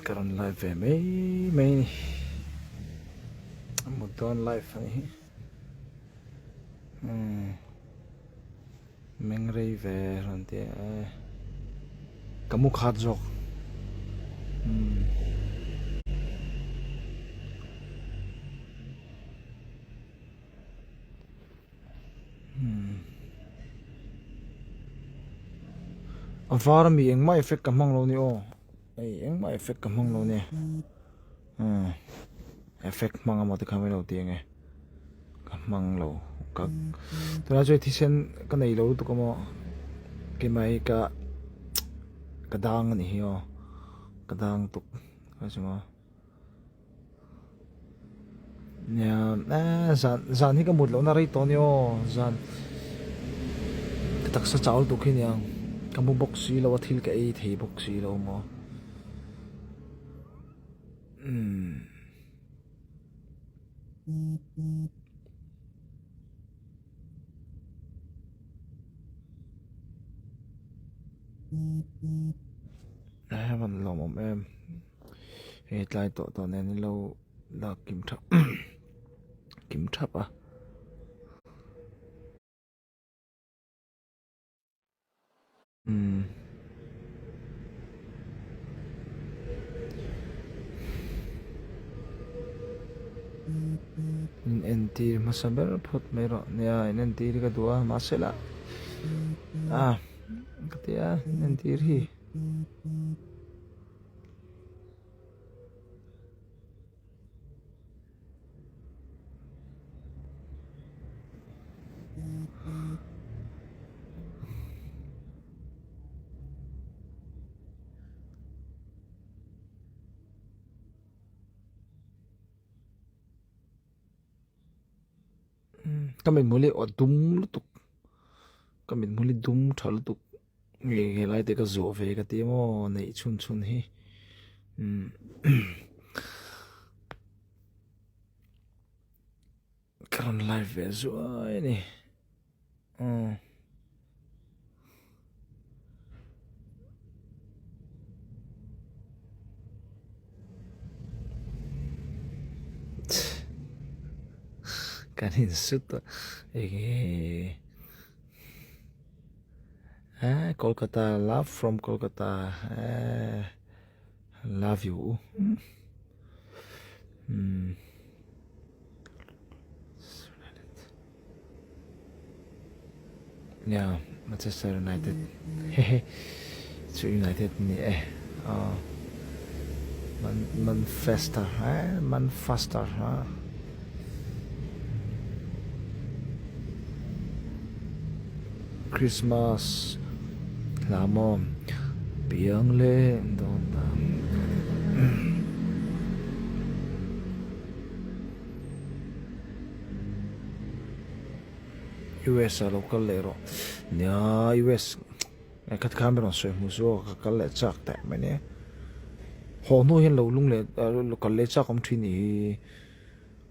Karon live về mấy một tuần live này mình rây về rồi thì cả một hạt dọc var mi eng mai effect kam hang lo ni o ei eng mai effect kam hang lo ni effect mang ma te khamai lo ti nge kam mang lo ka to na choi thisen ka nei lo tu ko mo ke mai ka dang ni hi o ka dang tu ka chuma nha zan hi ka mut lo na rei to ni o zan tak sa chawl tu khin yang kamu boxi lo thil ka ei thei boxi lo mo haven't lo mom em het lai to nen lo la kim thap à engtin masaber phot mero nia engtin ka dua masela katia engtin hi kamin muli odum lutuk kamin muli dum thal tuk nge lai te ka zo ve ka ti mo nei chun hi karon live ve zo ai ni kanin sut Kolkata love from Kolkata love you yeah Manchester United to United ni man faster Christmas lamo piang le don ta US local lero nya US kat Cameron so muzo ka kal le chak ta mane ho no hen lo lung le local le chak om thini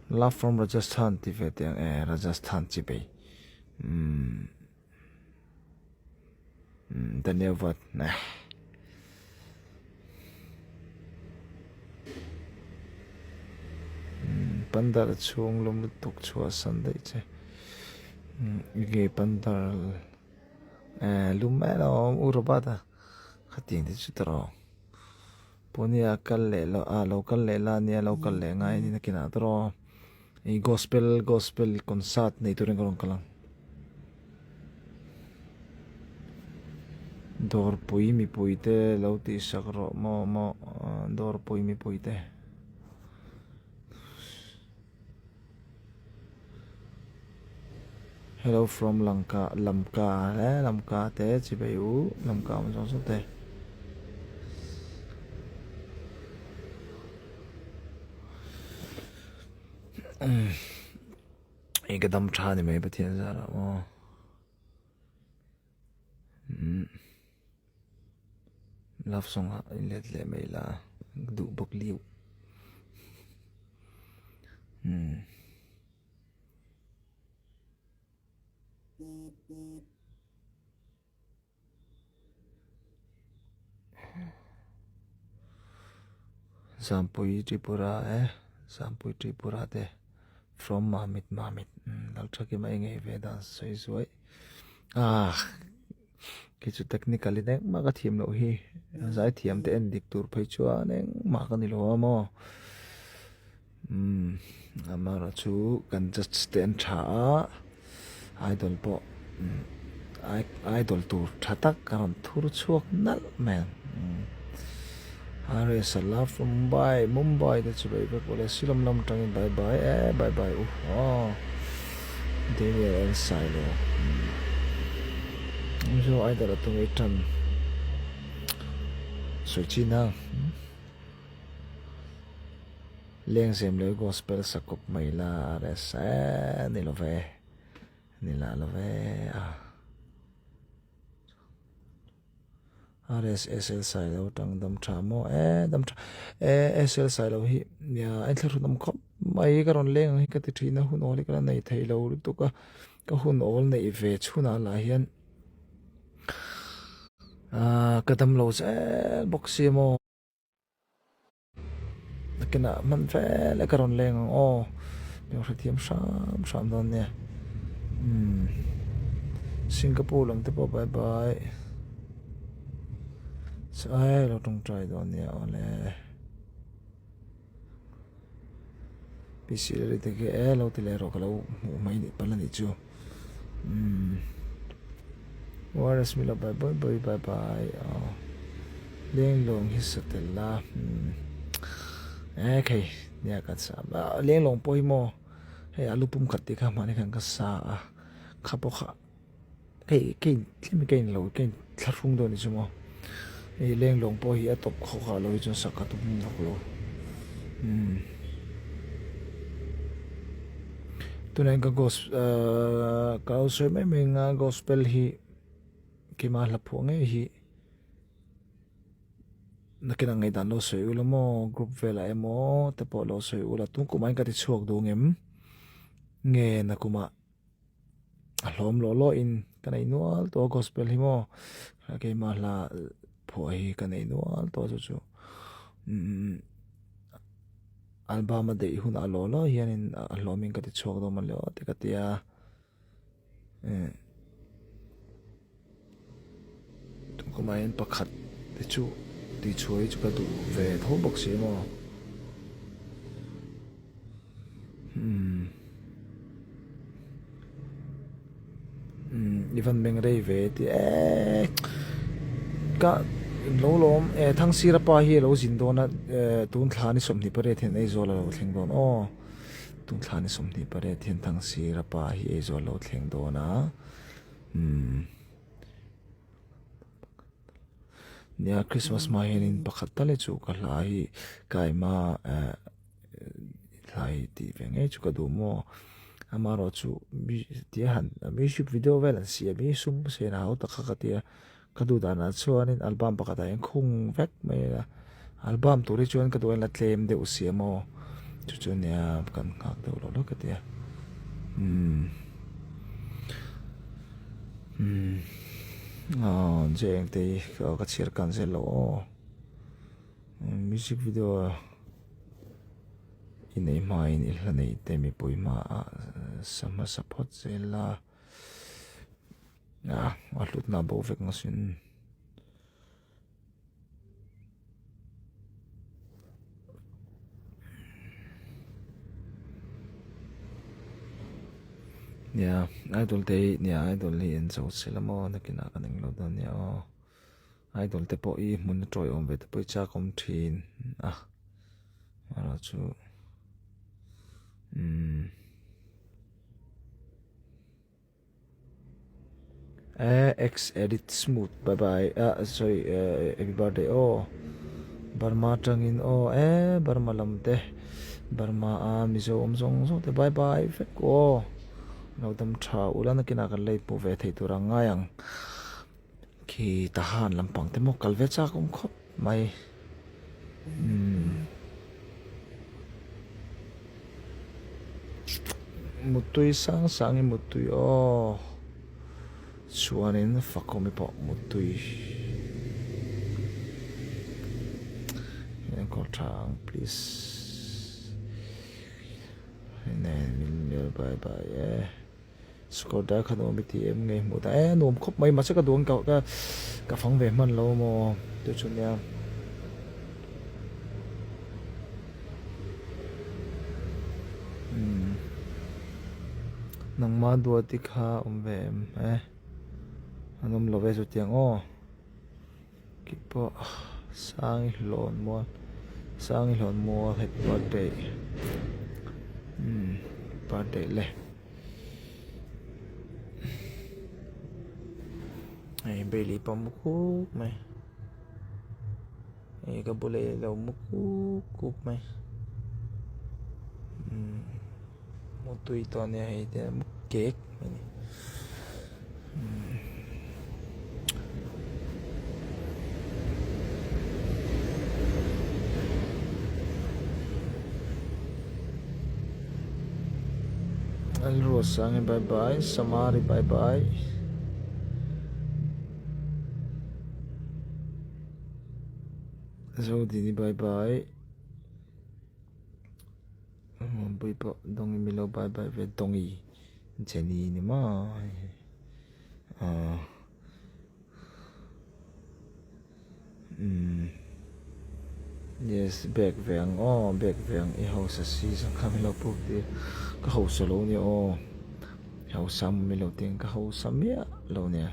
love from Rajasthan ti ve te Rajasthan chi be धन्यवाद पंदर chung lum tuk chua sunday che ge pandar lumelo urobada khating de chutro ponia kal le lo local le la nia local le ngai ni nakina tro e gospel concert nei turing kolong kalang dor pui mi puite lauti sakro mo dor pui mi puite hello from lamka te chibayu lamka mo so te ekadam chha ni me pathian za ra mo love song let le mai la du bok liu Zampui Tripura Zampui Tripura te from Mamit lal thaki mai nge ve dan soi soi ki chu technically neng ma ka thiam lo hi zai thiam te en dik tur phei chua neng ma ka ni lo mo amara chu kan just stand tha idol po idol tur thatak karon thur chuak nal man Are Salah from Mumbai that's right but what silam lam tangin bye bye dengerous silo so I got to wait on Switching now Leng sem le gospel sakop mai la res nilove SL silo tang dam chamo dam SL silo hi ya ai thlu dam khop mai karon leng hi ka ti thina hun ol ka nei thei lo tu ka hun ol nei ve chuna la hian ka dam lo boxi mo kena man fe le karon leng yo thiam sam don ne Singapore lang te po bye ai lo tong try don ne ole PC le te ke lo te le ro ka lo mai ni pala ni chu waras mi lo bye leng long hi satella okay nia ka sa leng long poi mo he alupum khatti kha mani kan ka sa khapo kha ke mi ke lo ke thlung do ni chu mo e leng long po hi atop kho kha lo chu sakatum lo tunai ka ka so me nga gospel hi ki ma la pho nge hi nakina ngai dan lo so ulo mo group vela emo te po lo so ula tung ku mai ka ti chuak do ngem nge na kuma alom lo in kana inual to gospel hi mo ke ma la pho hi kana inual to chu album de hun alo hianin alomin ka ti chuak do man lo te ka tia tung ku mai pakhat te chu ti chuai chu ka du ve tho bok si mo even meng rei ve ti ka lo lom thang sira pa hi lo jin do na tun thla ni somni pare then ei zola lo thleng don tun thla ni somni pare then thang sira pa hi ei zol lo thleng do na nia Christmas ma hianin pakhat tale chu ka hlai kai ma hlai ti ve nge chu ka du mo amaro chu ti han music video velan si mi sum se na ho ta kha tia ka du dana chuanin album pakata en khung vek mai album turi chuan ka duan la claim de usiamo chu nia kan ngak do lo ka tia jeng te ka chir kan se lo music video inei mai ni hlanei te mi poima sama support zela alut na bo vek ngasin idol te idol hi en zo selamo nakina kaning lo don idol te po I mun troi om ve te po cha kom thin ara chu X edit smooth bye sorry everybody Burma tangin Burma lamte Burma mizo omzong so te bye fek no dam tha ulana kina kan lei pu ve thei tura ngayang ki tahan lampang te mo kalve cha kom khop mai mutui sang mutui chuanin fakomi po mutui and call chang please nên bye bye score đã khá nôm thì em nghe một tại nôm khóc mấy mà sẽ có đuông cậu cả phóng về mình lâu mà tôi chuẩn nha nang ma đua thì khá về em anh om love cho tiếng ô kipo sang lon mua happy birthday birthday le ai beli pamukuk mai ai ka boleh lau mukuk mai mutui to ne ai te mukek mai Alrosang bye bye, Samari bye bye. Zodini bye bye. Bye bye, Dongi Milo bye bye về Dongi. Jenny ni ma. Yes, back vang I house a season Camilo book the house alone oh how some Milo think how some ya lone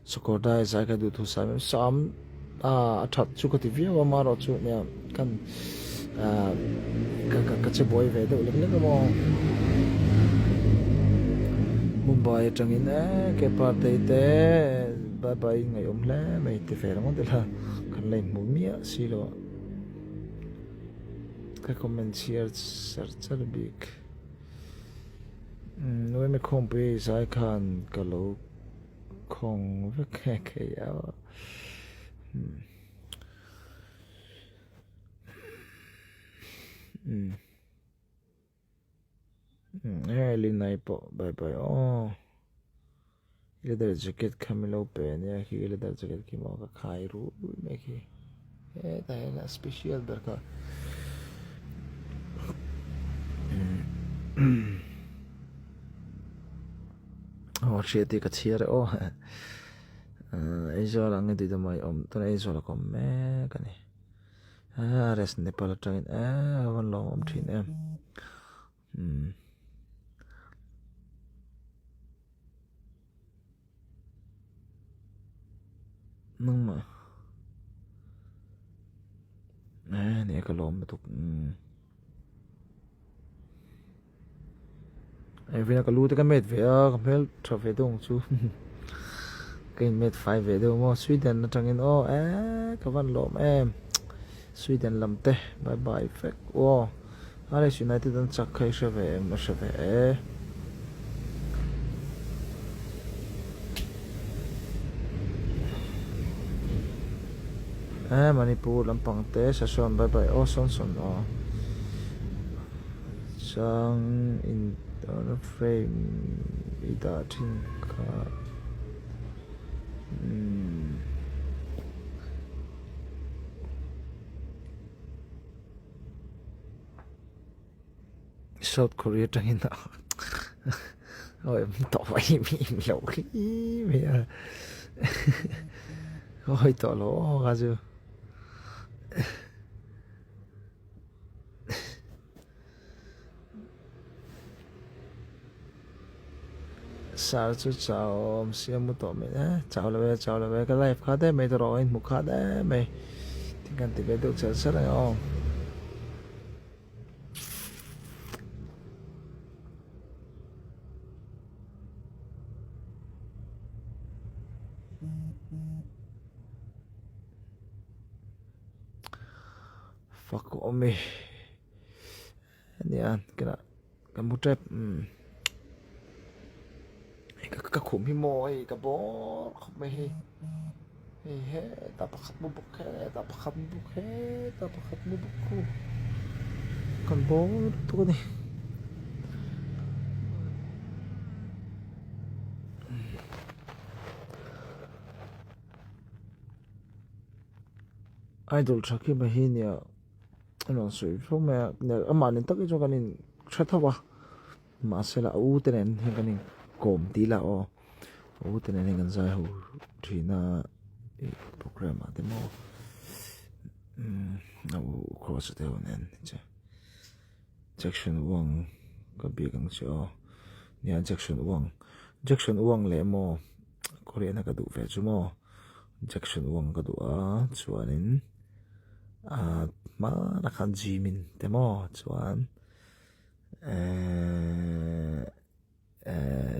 so corda is I can do to some chat chuka TV or maro chu ne kan ka boy ve do le mo Mumbai trangin ke party te bye bye ngày le mai te fer mo de la kan le mo mia silo ka comment share search big noi me khom pe sai khan ka lo khong ve ke ya Linai po bye bye oh leather jacket Camilo pen ya ki leather jacket ki mo ka khai ru me ki dai la special berka oh shit ka chiar oh ejo lang di da mai om to ejo la kom me ka ni res nepal tangin wan long om thin em nung mà này cái lom tục ai vì nó cái lú thì cái mệt về cái mệt trở về đông chú cái mệt phải về đâu mà Sweden nó chẳng yên cái văn lom em Sweden làm tệ bye bye phép wow Alex United đang chắc khai sẽ về em sẽ về Manipur lampang te sa son bye bye son sang in the frame ida tin ka South Korea tangin na ôi tỏ vậy mi lâu khi bây giờ ôi tỏ lỗ ra chưa sao chú chào xem một tổ mày chào là về cái live khác đấy mày rồi một khác đấy mày thì cần tìm về được rất là ngon fuck on me nha cái một trep cái khủng hi mồi cái bó không mày he tập khắp một bục he tập khắp một bục còn bó tôi này idol thaki ma hi nia ano soi so me ne amanin taki jo kanin thathawa ma sela u tenen kanin kom tila o u tenen ngan zai ho thina program ate mo na u cross te onen che section 1 ka bi gang cho nia section 1 le mo korean ka du ve chu mo section 1 ka du a chuanin ma na khan jimin te mo chuan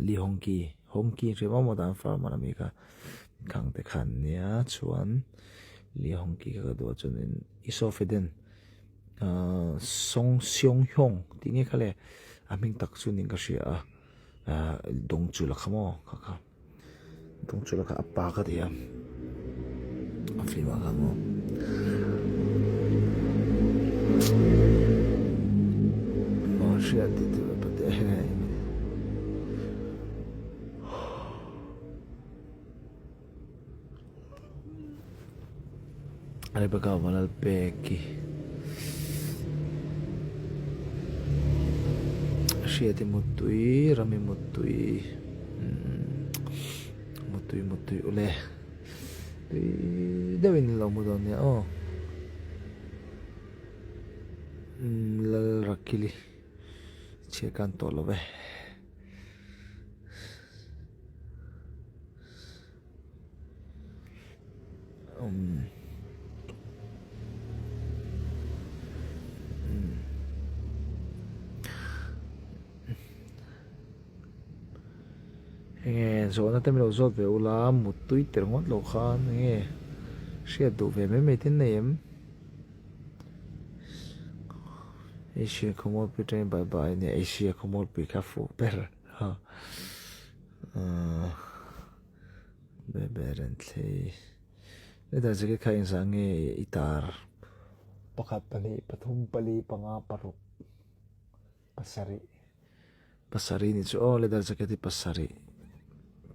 li hongki rema mo dan farm na mi ka khang te khan nia chuan li hongki ka do chunin isofeden song siong hyong tinge khale aming tak chunin ka ria dong chu la khamo kha dong chu la ka apa ka dia afima ka mo no ria ti te pa te ale baka walal peki siete mutui rami mutui ule dewin lo mudon ya o lal rakili che kan to lo be zo na temelo zot ve ula mutui terngot lo khan nge sia du ve me tin nem Asia komol pi train bye bye ne Asia komol pi ka fu per ha beberen thei le da jege khain sange itar pakhat pali pathum pali panga paruk pasari ni chu le da jege ti pasari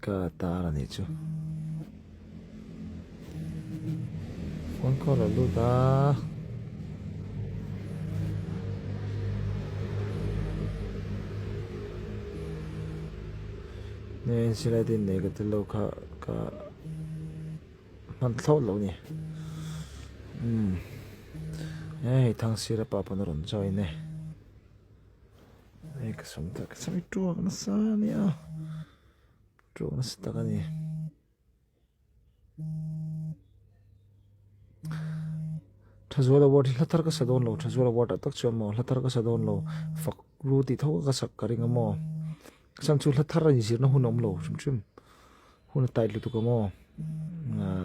ka tara ni chu phone call lu da ne sila din ne ka lo ka man thau lo ni thang sira pa pa ron choi ne ka som ta ka sami tu na sa ni a tu na sta ka ni thazwala word hlathar ka sadon lo thazwala word atak chom mo hlathar ka sadon lo fak ru ti tho ka sak karing mo sam chu hlathar ni zir na hunom lo chum hun tai lu tu ka mo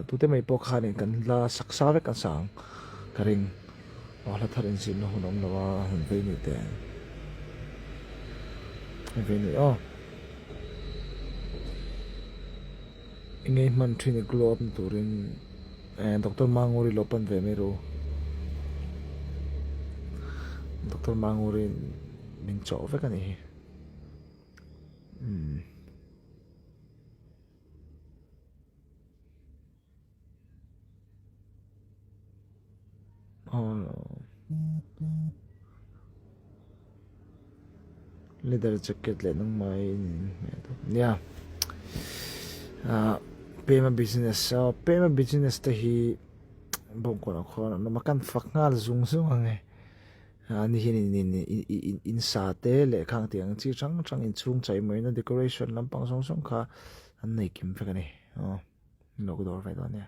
tu te mai po khani kan la saksa ve kan sang karing hlathar in zir na hunom lo wa hun ve ni te ve ni ingei man thini globe turin Dr. Manguri lopan ve mero Dr. Manguri min cho ve ka ni leather jacket le nang mai ya payment business te hi bong ko na makan fak ngal zung ange ani hin in sa te le khang tiang chi chang in chung chai mai na decoration lampang song kha an nei kim fe ka ni log dor ve don ya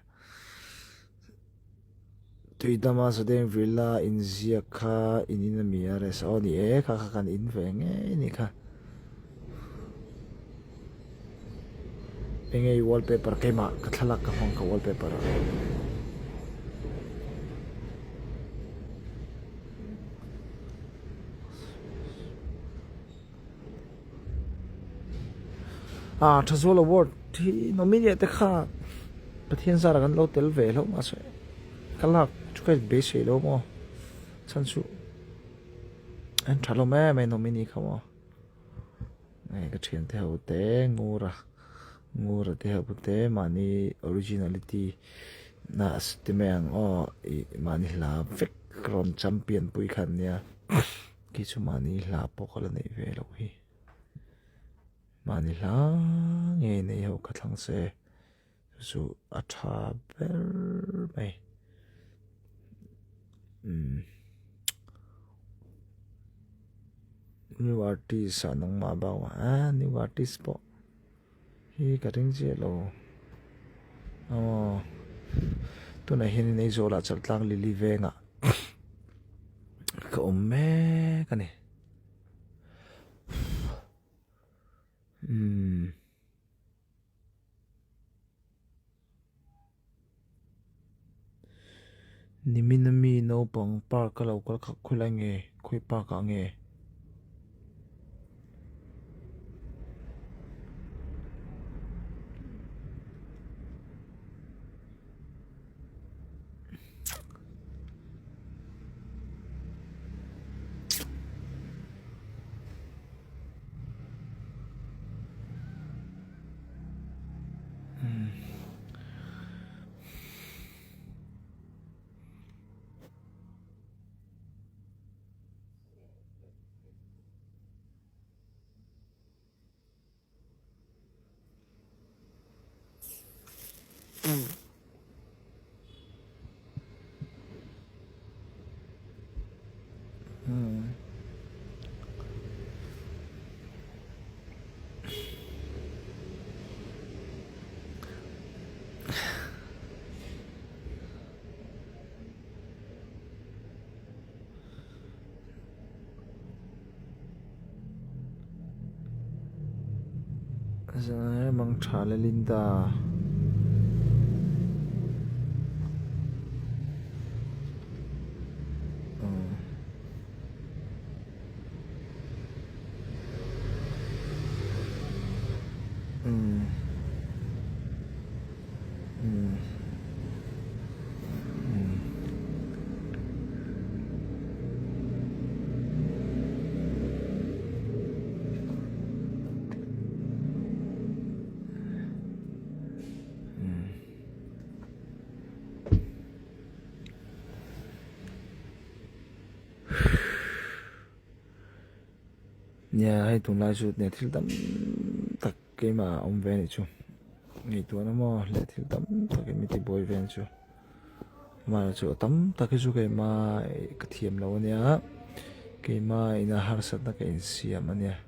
tui dama sa den villa in zia kha in mi are sa ni kha kan in ve nge ni kha engei wallpaper kema ka thalak ka hong ka wallpaper thazwala word thi nominate te kha pathian sara kan lo tel ve lo ma se kalak chukai be se lo mo chanchu an thalo me nomini khawa ngai ka thian te ho te ngura te ha te mani originality na stimeng o I mani la vek ron champion pui khan nia ki chu mani la pokala nei ve lo hi mani la nge nei ho khathlang se su a tha ber mai new artist anong ma ba wa new artist po hi kating che lo tu na hin nei zo la chal tlang li li ve nga ka me ka ne niminami no pang park ka lo kal khak khula nge khui pa ka nge Zai mang tha le linda nhà hay tụng lại chút nè thiếu tấm tắc cái mà ông về này chú ngày tuổi nó mò lại thiếu tấm tắc cái mình bồi về chú mà chú tấm tắc cái chú cái mà cái thiềm lâu nè cái mà ina har sát tắc cái insia mà nè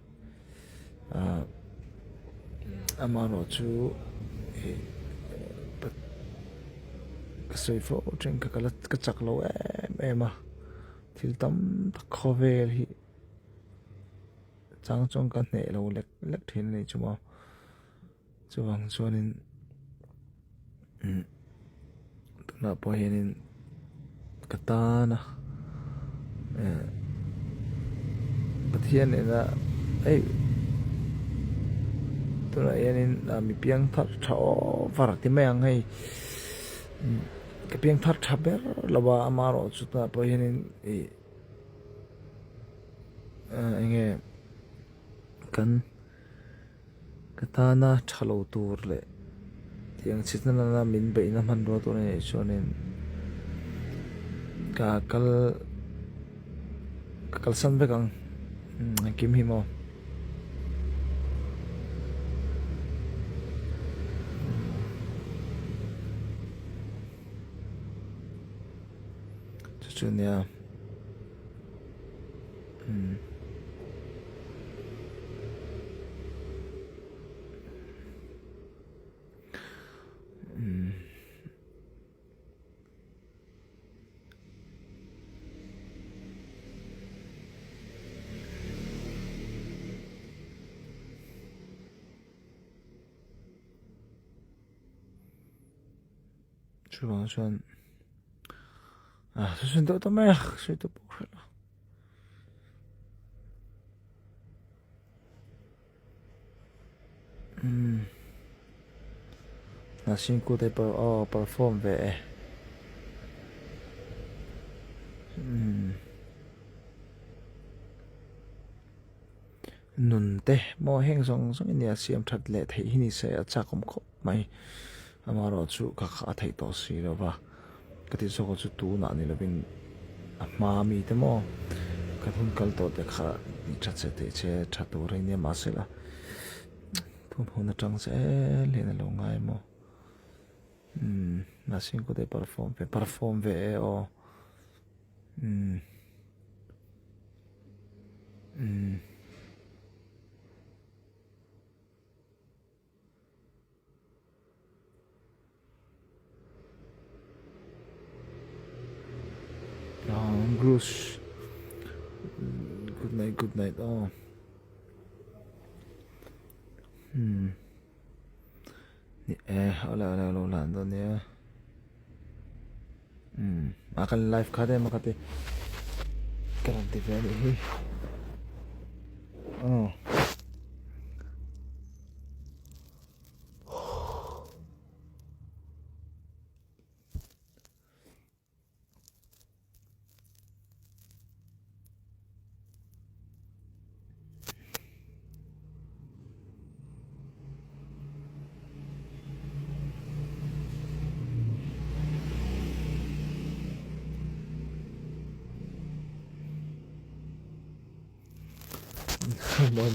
mà nó chú cái sợi phô trên cái chắc lâu em mà thiếu tấm tắc khó về thì trang trong cái này lâu lek thế này chú mà chú vàng cho nên tụi nó bỏ hiện cái ta na cái thiên này là ấy tụi nó hiện mi piang thắt thọ phát thì mang hay cái piang thắt thắp bé là ba amaro chú ta bỏ hiện anh nghe kan katana thalo tur le tiang chitna na min be na man ro to ne chonen ka kal san ve kang kim hi mo chunia chú vàng xuân xuân đâu tao mày xuân đâu bốc rồi là xin cô thấy perform về nun te mo heng song song in ya siam that le thei hi ni se acha kom khop mai amaro chu ka kha thei to si lo ba ka ti so ko chu tu na ni lo bin ma mi te mo ka thun kal to te kha ni cha che te che tha to re ni ma se la thun hon na tang se le na lo ngai mo na sin ko de perform ve o Bruce good night oh hola lo lan do ne akan live ka de makate karante ve hi oh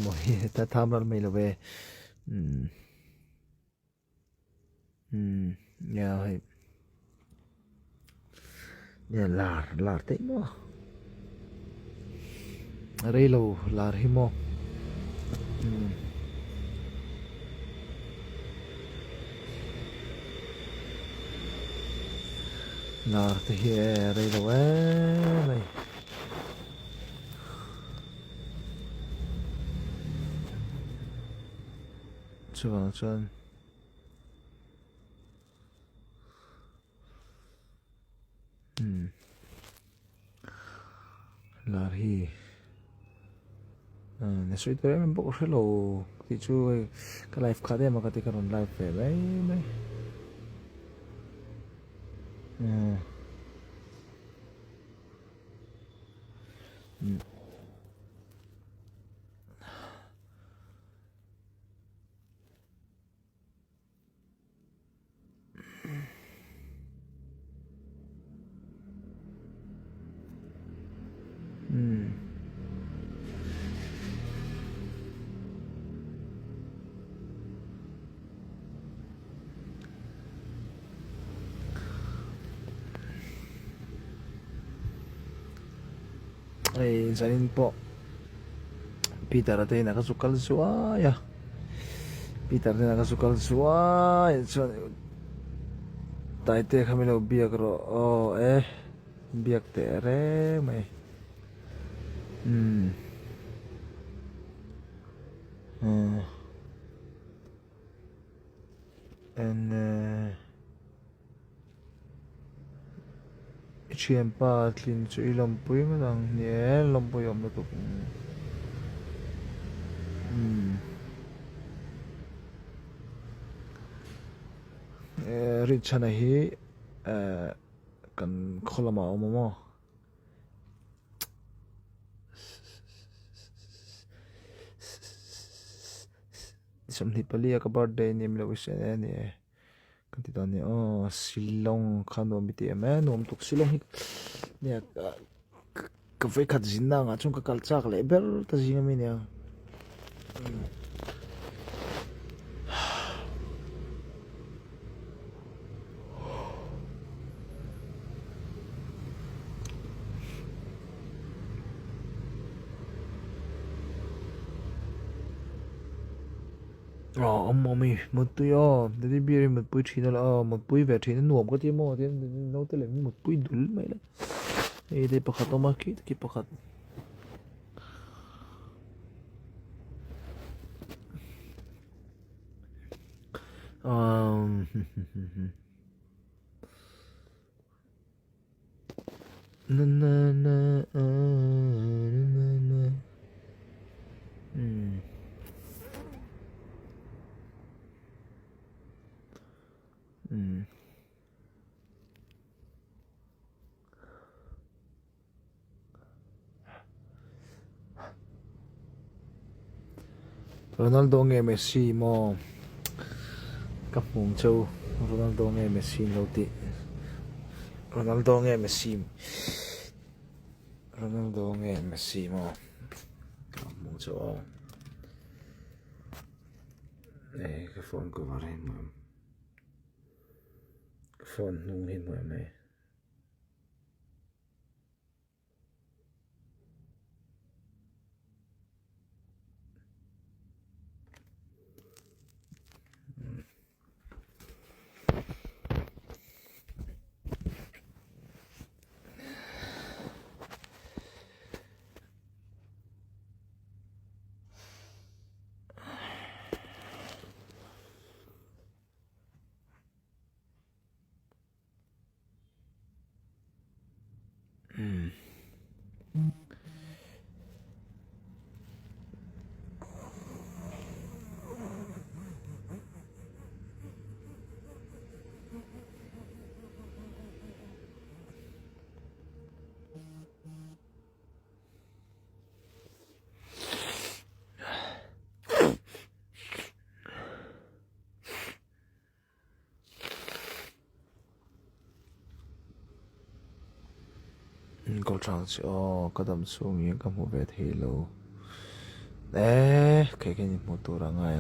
moi ta tham ral mai lo ve ya hai ya lar te mo rei lo lar hi mo lar te hi rei lo này chuan lar hi ne soi te men bo hello ti chu ka live kha de ma ka ti ka ron live ve mai mai ai zanin po Peter ate nakasukal suwa ya Peter ate nakasukal suwa chuan taite khamilo biak ro biak te re mai and chiam pa tlin chu ilom pui ma dang nie lom pui om lo tu ri chana hi kan kholama om mo somni palia ka birthday nim lo wis ne kan ti don ne silong khan do mi ti ma nom tuk silong hi ne ka ve khat zin na nga chung ka kal chak le ber ta jing mi ne mommy một tuổi để đi bia một bữa chín là một bữa về thì nó nuông có tiếng mò thì nấu tới lại một bữa đủ mấy đấy đây bạc hạt tôm kí cái bạc hạt na na na na Ronaldo nghe Messi mo Ka mung châu Ronaldo nghe Messi lâu tị Ronaldo nghe Messi mà ka mung châu này cái phone của vào đây mà cái phone nung hin mọi này câu trạng cho cái đầm xuống những cái một vẻ thì lâu cái một tổ ra ngay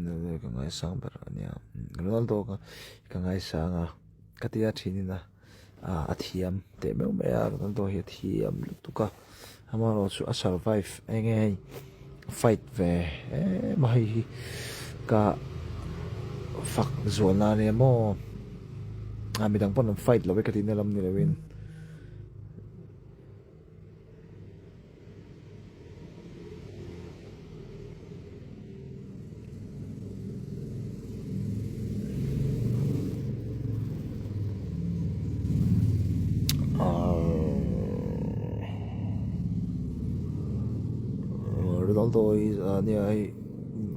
nó cái ngay sang bờ nha Ronaldo cái ngay sang cái tia chín na thiam để mấy mẹ Ronaldo hiện thiam lúc đó hamaro su survive anh nghe fight về mà cả phật rồi là này mo mình đang phân fight lo với cái tin làm như vậy Ronaldo này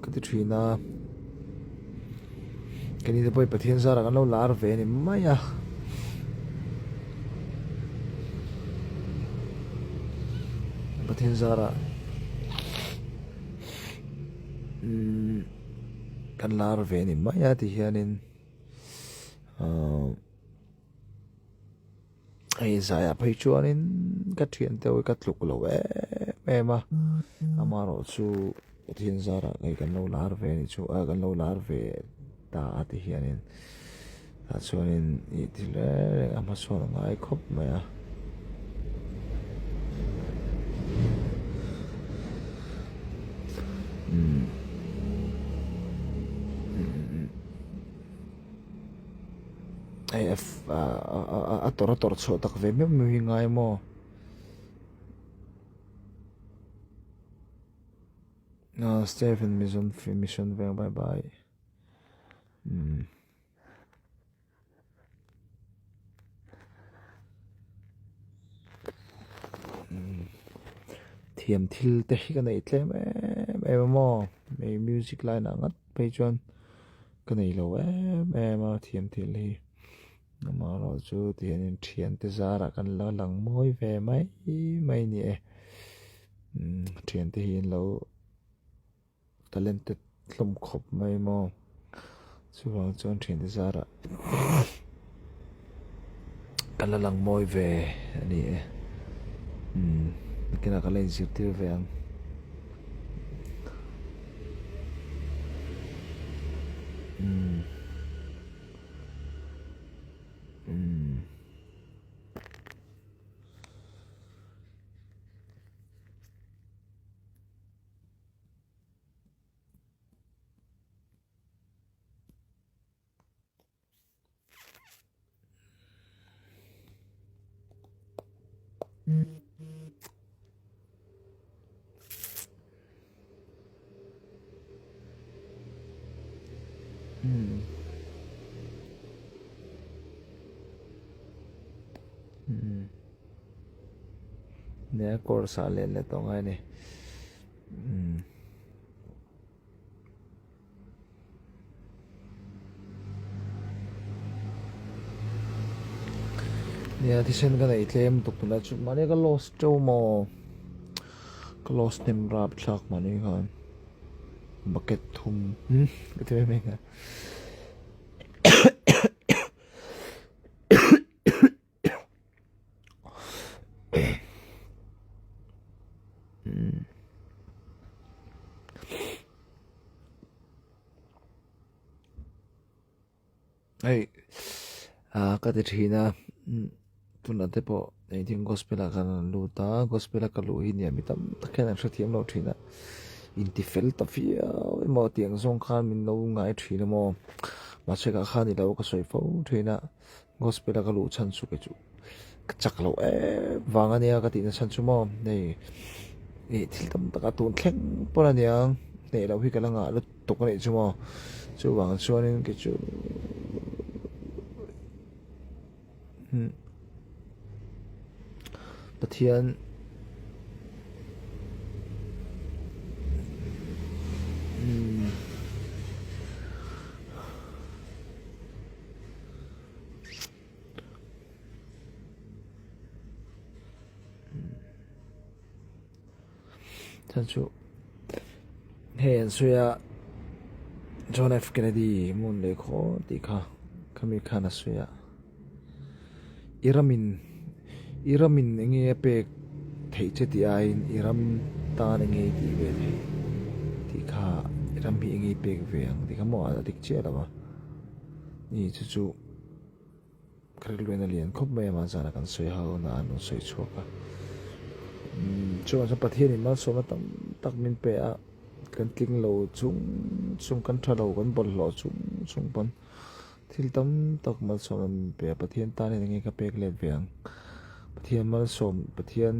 cái chuyện na cái này bây giờ thiên gia là cái lâu lá về này mấy à thiên gia là cái lá về này mấy à thì hiện nên ai giải phải cho nên cái chuyện tôi cái lúc lâu em mà mà rồi chú thiên gia là cái lâu lá về này chú cái lâu lá về ta thì hiện nên ta cho nên thì là mà số là ngay khóc mà ai tor số tắc về mấy người ngay mà Stephen mission về bye bye thiam thil te hi kan ei tlem em mo me music line angat pe chuan kan ei lo em thiam thil hi ma ro chu tian thian te zara kan la lang moi ve mai ni thian te hin lo talented hlom khop mai mo chu wang chuan thian te zara kan la lang moi ve ani cái nào có lên dịp tiêu về ăn nè course lên là tông ai này nè thì xem cái này thêm tục là chúng mà cái lost châu mò close nem rap chak mani khan bucket thum cái thế này à ấy cái thế na tụi nó thế bộ này thì gospel là cái lu ta gospel là cái lu hi nhỉ mi tam tất cả những sự thiêm lâu thế na in ti fel ta phía mà tiếng song khan mình lâu ngay thế na mà sẽ cái khan thì lâu cái soi phâu thế na gospel là cái lu chhan su cái chú chắc lâu vàng anh em cái tiếng chhan su mà này thì tâm ta cái tuần khen bao nhiêu này lâu hi cái là ngã lúc tục cái này chú mà chú vàng chú anh cái chú But thiên thân chủ hiện suya John F Kennedy mun le kho ti kha kami khana suya iramin nge pe thei che ti ai iram ta nge ti ve ti kha iram bi nge pe ve ang ti kha mo a dik che la ba ni chu chu kharil na lian khop me ma jana kan soi ha na anu soi choka chu an pathian in ma so ma tam tak min pe a kan tling lo chung kan tha lo kan bol lo chung pon thil tam tak mal so man pe pathian ta ne nge ka pek le veang pathian mal som pathian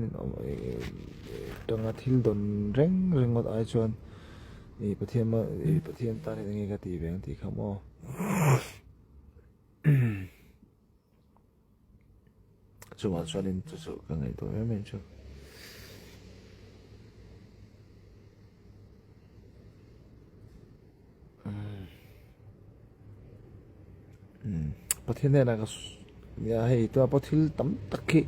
tanga thil don reng ngot ai chuan pathian ma pathian ta ne nge ka ti veang ti khamo chu ma chuan in chu ka ngai to men chu pathian ne na ka ya hei to pathil tam takhi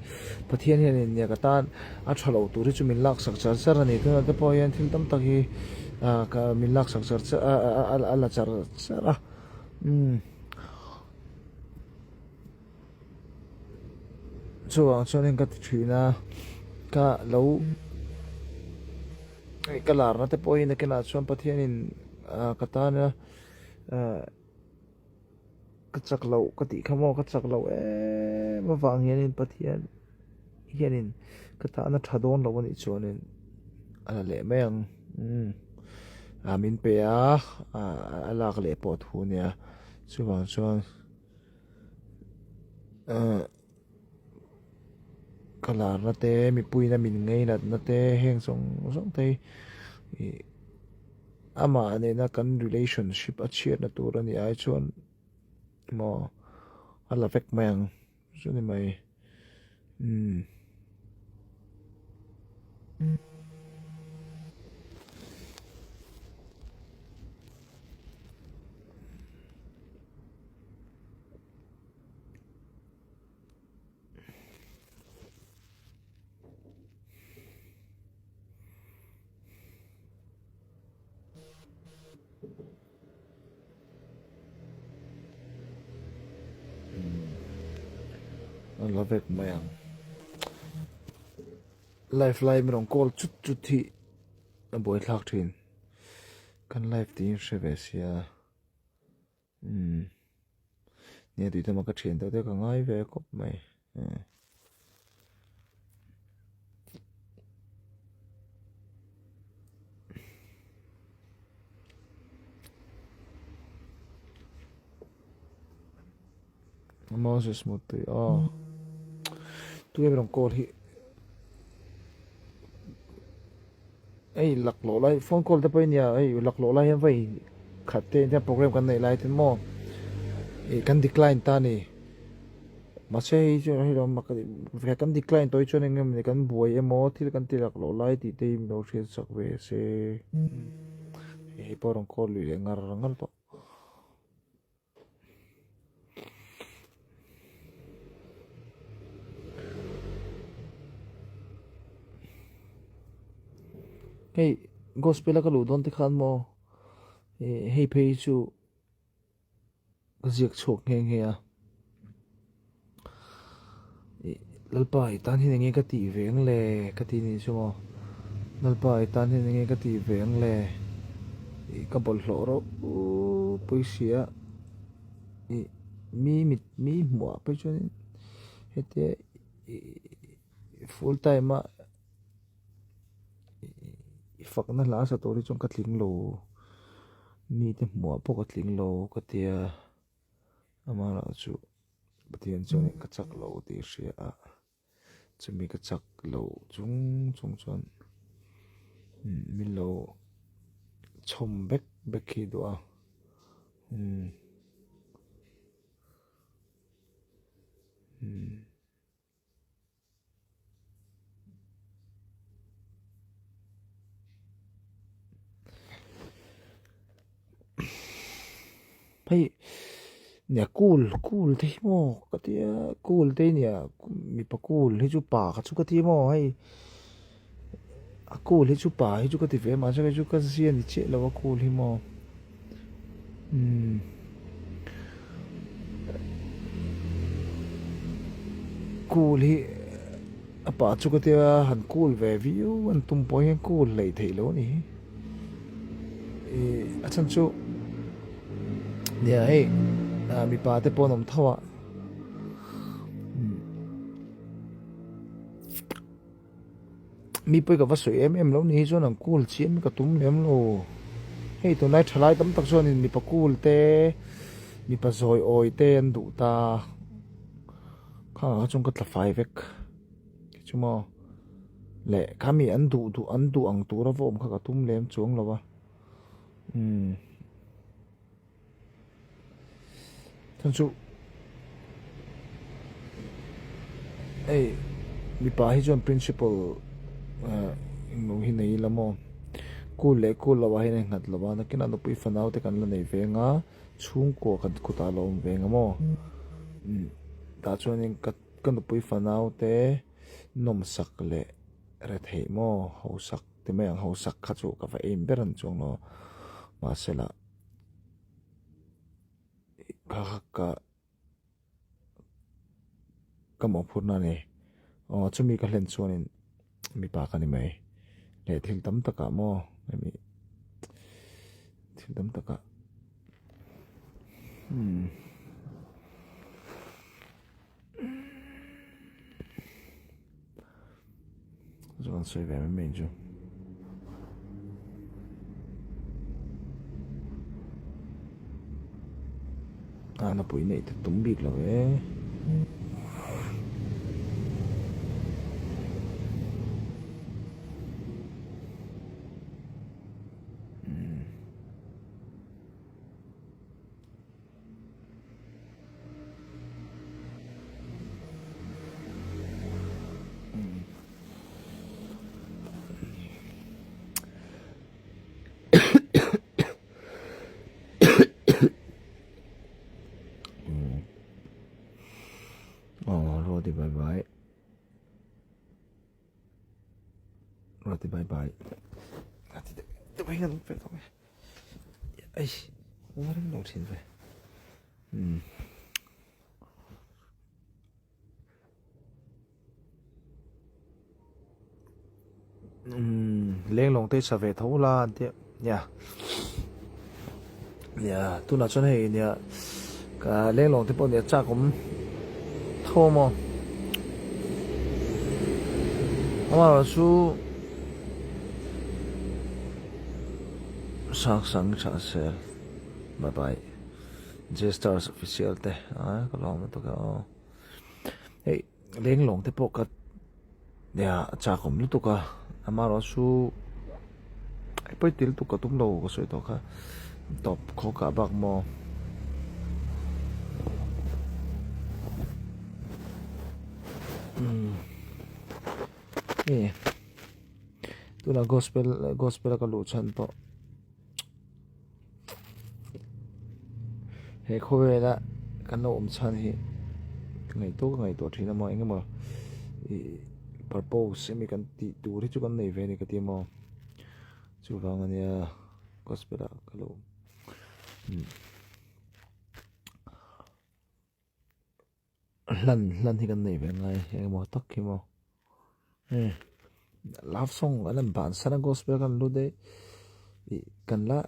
pathian hian ne ka tan a thalo tu ri chu min lak sak char char ani to te po yan thil tam takhi ka min lak sak char ala char chara chuang chuan ka thina ka lo ka lar na te po in ke na chuan pathian in ka ta na cái chắc lâu cái tí khăm cái chắc lâu mà vàng hiền pathian hiền cái ta nó thà đón lâu này cho nên lệ mấy ang mình pe lạc lệ bỏ thu nè chứ vàng cho cái là nó té mình bùi là mình ngay là nó té heng song song té mà này nó cần relationship ở chia là tu ra này ai chọn mà là vẹt mang cho nên mày là vẹt mang lifeline mình call chút thì nó bồi lạc thuyền kan life tin se ve sia ne ti ma ka thien to te ka ngai ve kop mai Moses mutti tu em call hi ấy lạc lộ lại phone call tới bây giờ ấy lạc lộ lại vậy khát tên theo program cái này lại thì mò ấy cần decline ta nè mà sẽ cho nó mà cái cần decline tôi cho nên em cần buổi em mò thì cần tiền lạc lộ lại thì tìm đâu sẽ sạc về sẽ ấy bảo ông call lười ngar to hey gospel ka lu don te khan mo hey pei chu ziak chok nge nge a lalpa tan hin nge ka ti veng le ka ti ni chu mo lalpa tan hin nge ka ti veng le ka bol hlo ro poisia mi mo pe chu hete full time a fak na la sa tori chong ka tling lo mi te mo po ka tling lo ka tia amara chu batian chu ka chak lo ti ria a chumi ka chak lo chung chuan mi lo chom bek hi do a hey nè cool thế mo cái tia cool thế nè mi pa cool hi chu pa ka chu ka ti mo hay cool hi chu pa hi chu ka ti ve ma cha ka chu ka sia ni che lo cool hi mo cool hi apa chu ka tia han cool ve view an tum po hen cool lei thei lo ni a chan chu nè hey mi pa te pon om thawa mi poi ka va soi em lo ni chuan an cool chiam ka tum lem lo hei to nai thalai tam tak chuan in mi pa cool te mi pa zoi oi te an du ta kha chung ka tla fai vek chuma le kami an du ang tu ra vom kha ka tum lem chuang lo wa than chu ei mi pa hi chuan principal no hi nei lamo cool lo wa hi nei ngat lo wa na kina no pui fanau te kan la nei venga chung ko kan khuta lo venga mo ta chuan in kan no pui fanau te nom sak le re thei mo ho sak te me ang ho sak kha chu ka va em beran chung no ma sela ka mo phurna ne chumi ka hlen chuan in mi pa ka ni mai le thil tam taka mo mi thil tam taka chuan soi ve mai chu na pui nei te tum bik lo rồi thì bye bye thì tụi bay ngân phải không ấy nó rất nổi tiếng vậy lên lòng tây sa về thấu la tiệm nha nha tôi nói cho này nha cả lên lòng tây bọn nhà cha cũng thô mà mà chú sang cha sẽ bye bye J-Stars official te có lòng nó có hey lên lòng tây bộ cái nhà cha cũng lúc cả mà nó chú bây giờ tụi cái tụm lâu có sợi tóc ha top khó cả bạc mò tụi là gospel cái lũ chân to hệ khô về đó cái nỗ chân thì ngày tốt thì nó mọi người mà purpose mình cần tị tụ thì chú con này về này cái tiền mà chu wang ania gospel kalo lan hi kan nei ve ngai emo tak ki mo love song alam ban sana gospel kan lu de kan la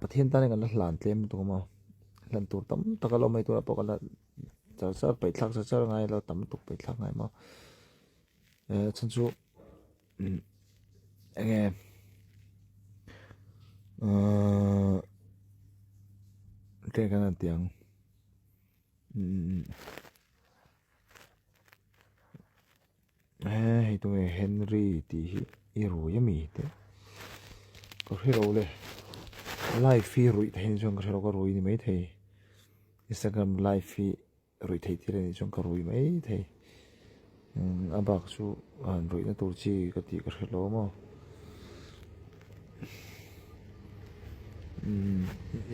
pathian ta ne kan la hlan tlem tu ma hlan tur tam takalo mai tu la pokala char pai thak char ngai lo tam tuk pai thak ngai ma chan chu enge ke kan tiang hei tu Henry ti hi i ru yami te ko hero le live fi rui thein jong ka ro rui ni mai thei Instagram live fi rui thei ti ni jong ka rui mai thei abak chu an rui na tur chi ka ti ka helo mo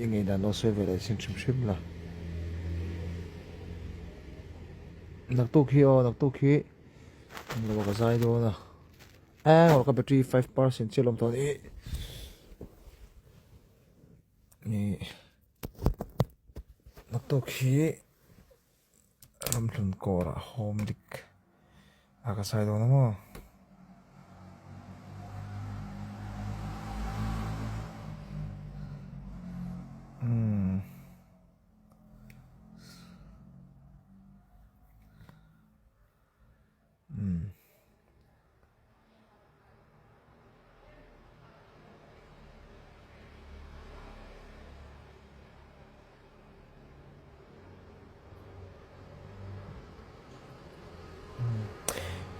ingei da no se ve la sin chim la nak tu khi lo ka zai do na or ka battery 5% chelom to ni nak tu khi ram thun ko ra home dik aka sai do na mo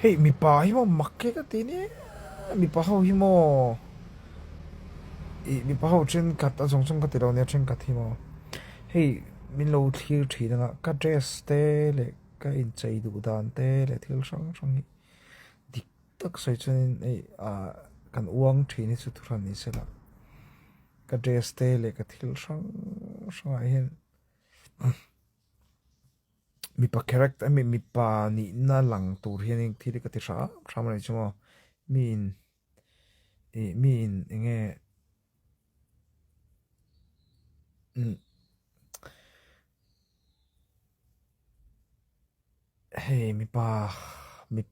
hei mi pa hi mo makke ka ti ni mi pa ho hi mo mi pa ho chen kat a jong ka ti ro ne chen kat hi mo hei min lo thlir thi na ka dress te le ka in chei du dan te le thil sang hi dik tak sai chen ei kan uang thi ni chu thuran ni sela ka dress te le ka thil sang ai hen mi pa character mi pa ni na lang tur hian thili ka ti ra ma ni chumo min enge hei mi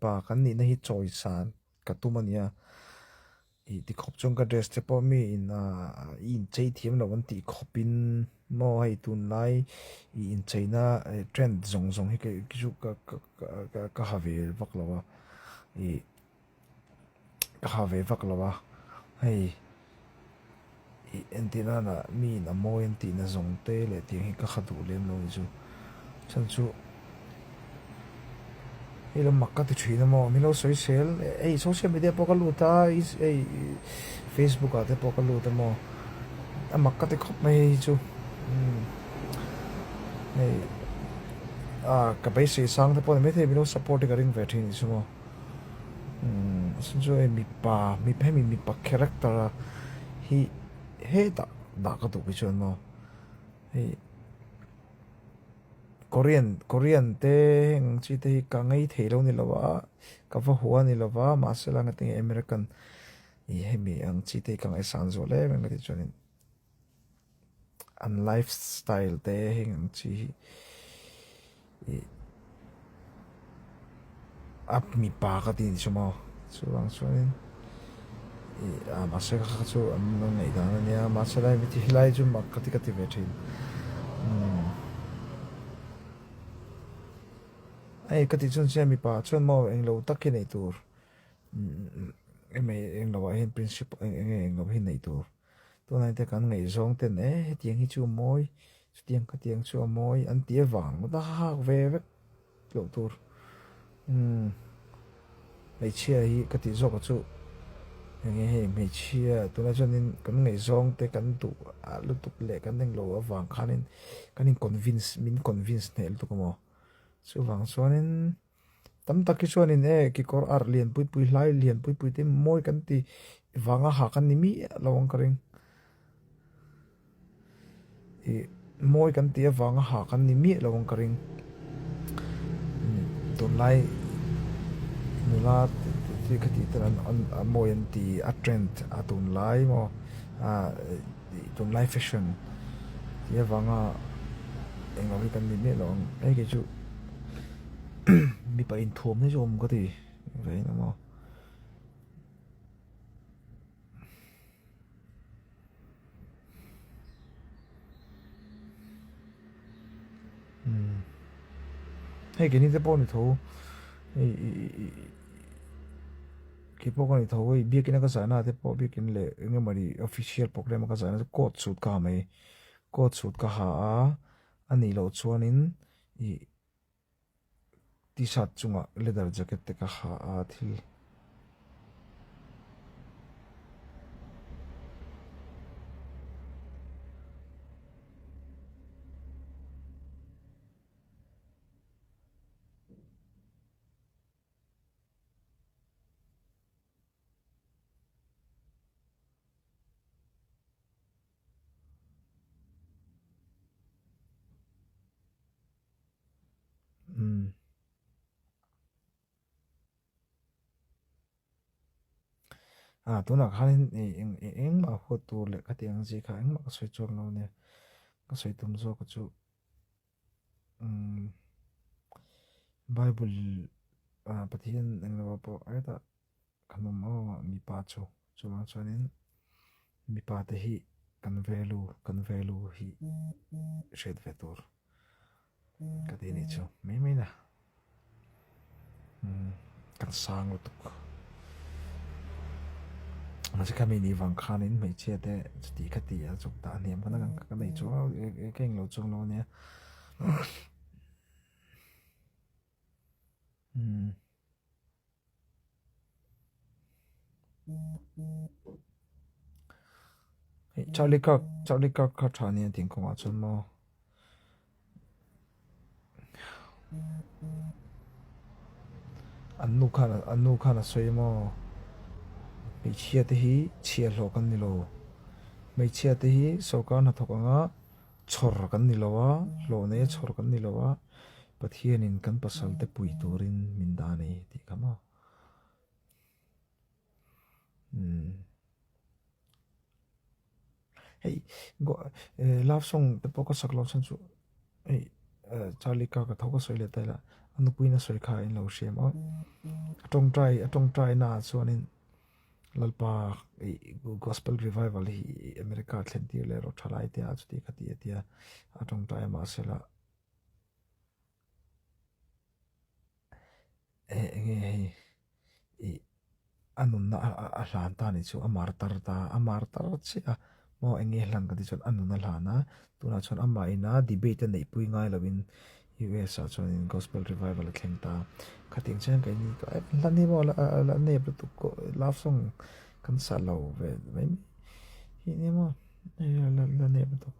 pa kan ni na hi choice san ka tu mania ti khop chong ka dress te po mi in chei thiam lo an ti khopin mo hai tun lai in China trend zong hi ke chu ka have vak lawa ka have vak lawa hei entina na mi na mo entina zong te le ti hi ka khadu lem lo chu chan chu ilo makka ti thina mo milo social social media po ka luta Facebook ate po ka luta mo makka ti khop mai chu ka bai se sang te po me the milo support ka ring vethin chu mo so mi pa character hi he da ka tu bi chu no Korean te chi te ka ngai thelo ni lawa ka va huwa ni lawa ma se la ngati American he mi ang chi te ka ngai san zo le ngati chonin an lifestyle te heng chi ap mi pa ka tin chumo chuang chuanin ma se ka chu an ngai da na nia ma se lai mi ti lai chu mak ka ti ve thin ai ka ti chun se mi pa chun mo eng lo tak ki nei tur eng lo hin principle eng lo hin nei tur to nai te kan ngei zong te ne tiang hi chu moi tiang ka tiang chu moi an tia wang da ha ve lo tur mai chia hi ka ti zo ka chu nge he mai chia to na chunin kan ngei zong te kan tu lu tuk le kan deng lo awang khanin kanin convince ne lu tu mo chu wang chuanin tam taki chuanin ki kor ar lian pui hlai lian pui te moi kan ti wanga ha kan ni mi lawang karing moi kan ti wanga ha kan ni mi lawang karing ton lai nula thì cái tí tên an môi an tí a trend a tun lai mo a tun lai fashion thì vang a anh nói cái mình biết rồi ấy cái chú mi pa in thuốc này rồi có thì vậy nó mà hay cái này sẽ bỏ đi thôi cái bộ cái thầu ấy biết cái nó có giải nào thì bộ biết cái lệ nghe mà đi official program có giải nó code suit cả mày code suit cả ha anh ấy lâu chuan in t-shirt chunga leather jacket te ka ha a thil tu nak hanin eng ma ho tu le ka tiang ji kha eng ma ka soi chok lo ne ka soi tum zo ka chu bible pathian eng lo po ai ta kanum ma mi pa chu chu ma chuanin mi pa te hi kan value hi shed vetur ka ti ni chu me na kan sang lo tu mà sẽ kami ni vang khan in mấy chia te tí cái tí à chụp ta niệm cái này chỗ cái lâu chung lâu nè Charlie Kirk khát thà nè tiếng công chung mà anh nu khăn là xoay mà mấy chia te hi chia lo kan ni lo mấy chia te hi so kan na thok anga chor kan ni lo wa lo ne chor kan ni lo wa pathian in kan pasal te pui turin min da nei ti kama hey go love song te poko saklo chan chu hey Charlie ka ka thok soi le ta la anu pui na soi kha in lo shem a atong try na chuanin lalpa gospel revival hi America thlen ti le ro thalai te a chuti khati atia atong try ma sela nge anun na hlan ta ni chu amar tar chi a mo enge hlan ka ti chon anun na hlana tuna chon ama ina debate nei pui ngai lovin US a chon in gospel revival thleng ta khating chen kai ni ka hlan ni mo la ne tu ko love song kan sa lo ve mai hi ni mo la ne tu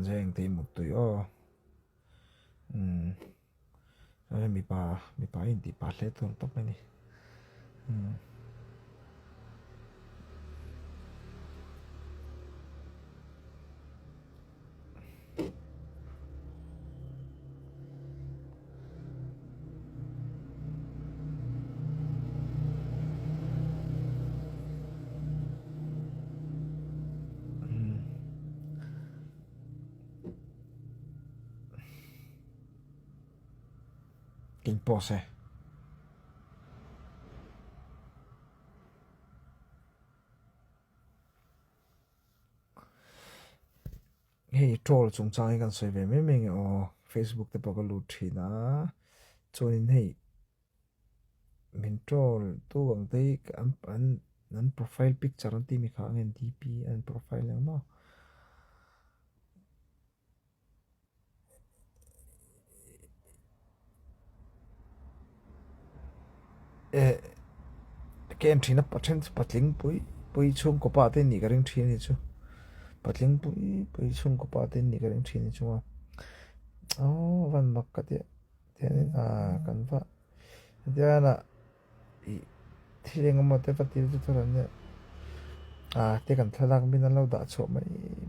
jeng te muk tu yo mi pa in ti pa hle tu top ni king pose hey troll chung chang kan soi ve me o Facebook te pok lu thina chonin hey min troll tu ang te an profile picture an ti mi kha ngen DP an profile ang ma kem thina patling pui chung ko pa te ni ka ring thini chu patling pui chung ko pa te ni ka ring thini chu van mak ka te kan va diana thì anh em te phát tiêu cho rồi te kan thalak min an lo da chaw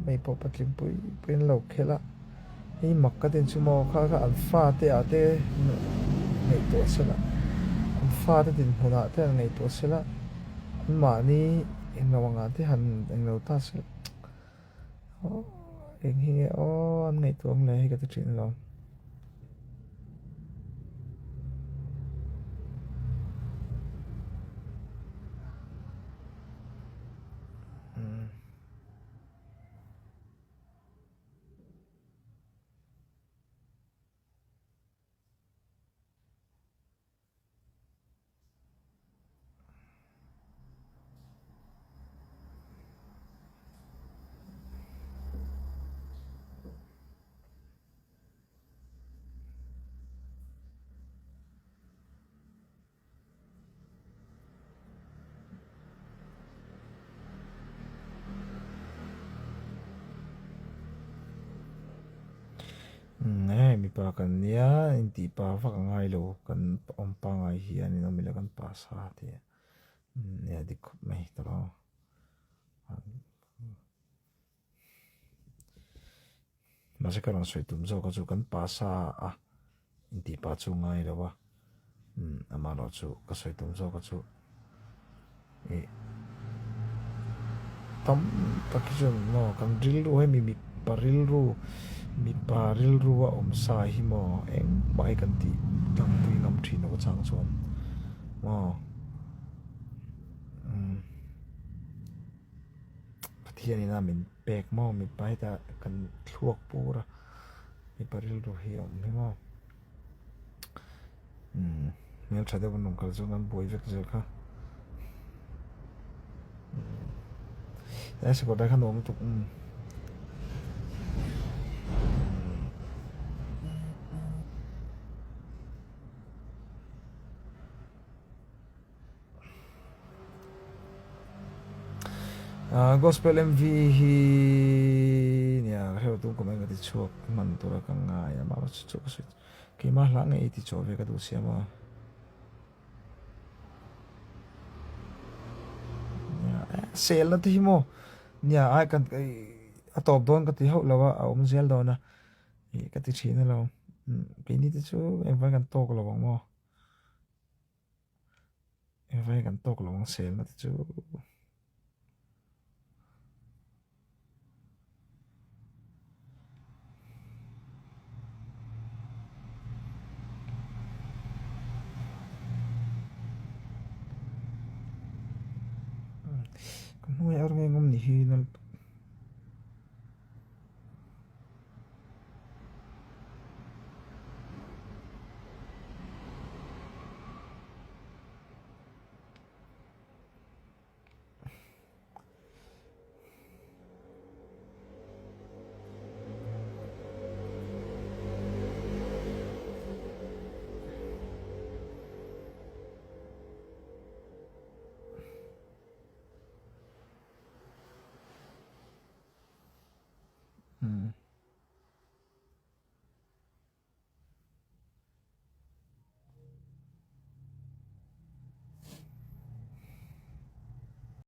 mai pawh patling pui an lo khela hei mak ka tin chu maw kha an fa te a te ngei tawh sela an fa te tin hmunah te an ngei tawh sela an mah ni eng lo anga te han eng lo ta sela eng hi an ngei tuam le hi ka ti thin lo nghe mi pa kan nia in ti pa vak ngai lo kan om pa ngai hi ani no mi la kan pa sa te nia dik khop mai to ma se karon soi tum zo ka chu kan pa sa a in ti pa chu ngai lo wa ama lo chu ka soi tum zo ka chu e tam takijun no kan drill ru he mi paril ru mi paril ru wa om sa hi mo eng mai kan ti tam pui ngam thi no chang chuan mo pathian ina min pek mo mi pai ta kan thuak pura mi paril ru hi om hi mo Hmelthatea nung kal chu kan boi vek zel kha se ko da khan om tu gospel MV hi nia heo tu ko mai ga ti chuak man tu ra ka nga ya ma chu chu su ki ma hla nge ti chaw ve ka du sia ma sel na ti mo nia ai kan a top don ka ti ho lawa a om zel do na e ka ti thina lo ke ni ti chu em vai kan tok lo mo em vai kan tok lo sel na ti chu